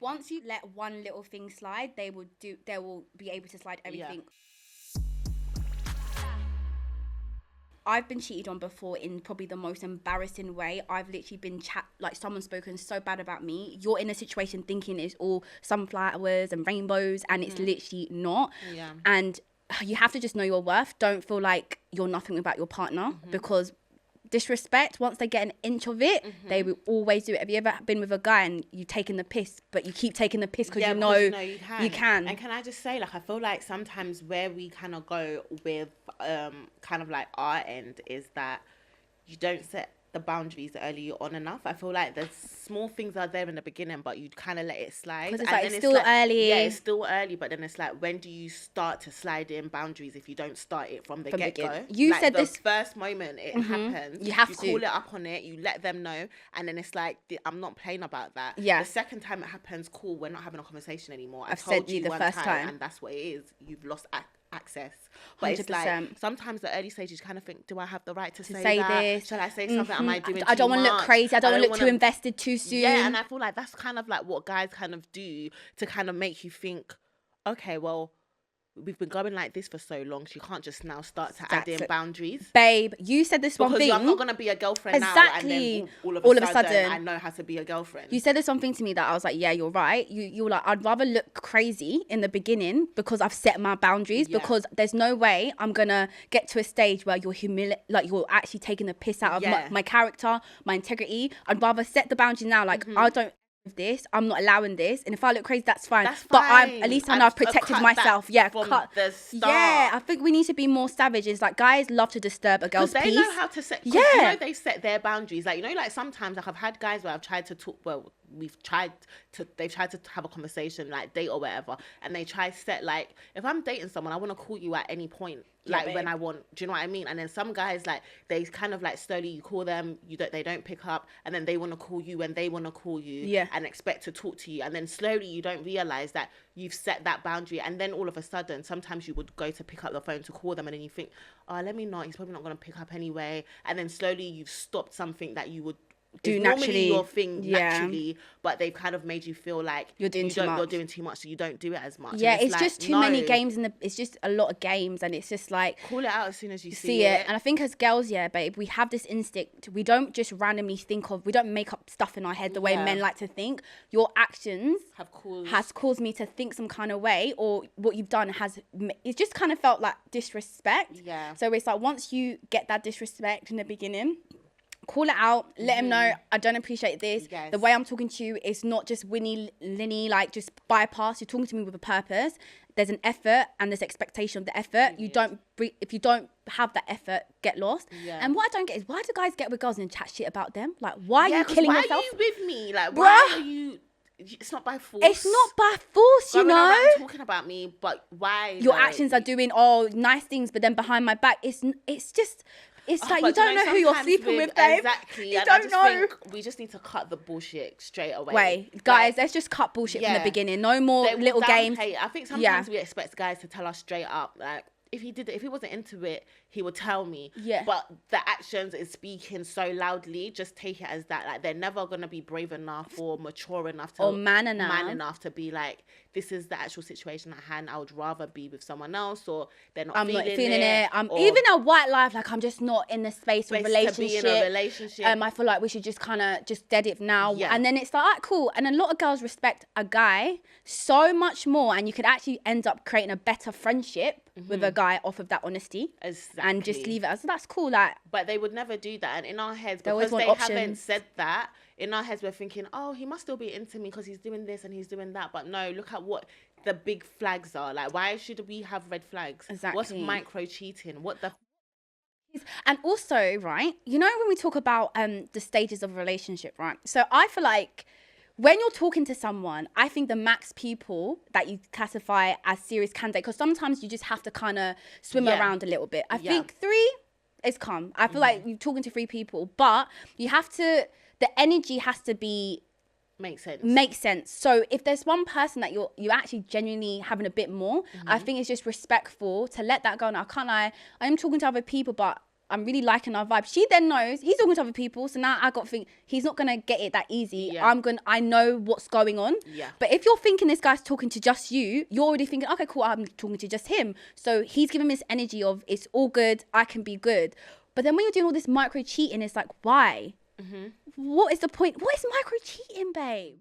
Once you let one little thing slide, they will be able to slide everything. I've been cheated on before in probably the most embarrassing way. I've literally been someone's spoken so bad about me. You're in a situation thinking it's all sunflowers and rainbows, and it's literally not. Yeah. And you have to just know your worth. Don't feel like you're nothing without your partner, because disrespect, once they get an inch of it, they will always do it. Have you ever been with a guy and you've taken the piss, but you keep taking the piss because you know you can? And can I just say, like, I feel like sometimes where we kind of go with kind of like our end is that you don't set the boundaries early on enough. I feel like the small things are there in the beginning, but you kind of let it slide. Because it's still early. Yeah, it's still early, but then it's like, when do you start to slide in boundaries if you don't start it from the get-go? You like, said the this first moment it happens, you have to call it up on it, you let them know, and then it's like, I'm not playing about that. Yeah. The second time it happens, cool, we're not having a conversation anymore. I've told said you the one first time, and that's what it is. You've lost access. But 100%. It's like, sometimes the early stages, you kind of think, do I have the right to say that? This? Shall I say something? Am I doing I don't want to look crazy. I don't want to look too invested too soon. Yeah, and I feel like that's kind of like what guys kind of do to kind of make you think, okay, well, we've been going like this for so long, so you can't just now start to add in boundaries. Babe, you said this one thing. Because I'm not going to be a girlfriend now, and then all of a sudden I know how to be a girlfriend. You said this one thing to me that I was like, yeah, you're right. You were like, I'd rather look crazy in the beginning because I've set my boundaries, because there's no way I'm going to get to a stage where you're you're actually taking the piss out of my character, my integrity. I'd rather set the boundary now, like, I don't this, I'm not allowing this, and if I look crazy, that's fine. But at least I know I've protected myself. The start. Yeah, I think we need to be more savage. It's like, guys love to disturb a girl's peace. They know how to set. You know, they set their boundaries. Like, you know, like sometimes, like, I've had guys where I've tried to talk. Well, they've tried to have a conversation, like date or whatever, and they try to set, like, if I'm dating someone, I want to call you at any point, like, when I want. Do you know what I mean? And then some guys, like, they kind of like slowly, you call them, they don't pick up, and then they want to call you and they want to call you, and expect to talk to you, and then slowly you don't realize that you've set that boundary, and then all of a sudden, sometimes you would go to pick up the phone to call them, and then you think, oh, let me not, he's probably not going to pick up anyway, and then slowly you've stopped something that you would do naturally, your thing naturally, but they've kind of made you feel like you're doing too much, so you don't do it as much. Yeah, it's like, just too many games it's just a lot of games, and it's just like, call it out as soon as you see it. And I think as girls, babe, we have this instinct. We don't just randomly we don't make up stuff in our head the way men like to think. Your actions has caused me to think some kind of way, or what you've done it just kind of felt like disrespect. Yeah. So it's like, once you get that disrespect in the beginning, call it out, let him know, I don't appreciate this. Yes. The way I'm talking to you is not just winnie, like, just bypass. You're talking to me with a purpose. There's an effort, and there's expectation of the effort. If you don't have that effort, get lost. Yeah. And what I don't get is, why do guys get with girls and chat shit about them? Like, why are you killing yourself? Why are you with me? Like, why are you... It's not by force. It's not by force, you know. Talking about me, but why? Your actions are doing nice things, but then behind my back, it's just... It's like, you don't know who you're sleeping with, babe. Exactly. You don't know. We just need to cut the bullshit straight away. Guys, let's just cut bullshit from the beginning. No more little games. I think sometimes we expect guys to tell us straight up, like, if he wasn't into it, he would tell me. Yeah. But the actions is speaking so loudly, just take it as that. Like, they're never going to be brave enough or mature enough to... Or man enough to be like, this is the actual situation at hand. I would rather be with someone else, or they're not feeling it. Even a white life, like, I'm just not in the space of relationship. To be in a relationship. I feel like we should just kind of just dead it now. Yeah. And then it's like, all right, cool. And a lot of girls respect a guy so much more, and you could actually end up creating a better friendship with a guy off of that honesty. Exactly. And just leave it as, that's cool. Like, but they would never do that. And in our heads, because they haven't said that, in our heads we're thinking, oh, he must still be into me because he's doing this and he's doing that. But no, look at what the big flags are. Like, why should we have red flags? Exactly. What's micro cheating? What the... And also, right, you know, when we talk about the stages of a relationship, right? So I feel like when you're talking to someone, I think the max people that you classify as serious candidate, because sometimes you just have to kind of swim around a little bit. I think 3 is calm. I feel like you're talking to 3 people, but you have to, the energy has to be... Makes sense. So if there's one person that you're actually genuinely having a bit more, I think it's just respectful to let that go. Now, I am talking to other people, but I'm really liking our vibe. She then knows he's talking to other people. So now I got to think he's not going to get it that easy. Yeah. I know what's going on. Yeah. But if you're thinking this guy's talking to just you, you're already thinking, okay, cool, I'm talking to just him. So he's giving me this energy of it's all good. I can be good. But then when you're doing all this micro cheating, it's like, why? What is the point? What is micro cheating, babe?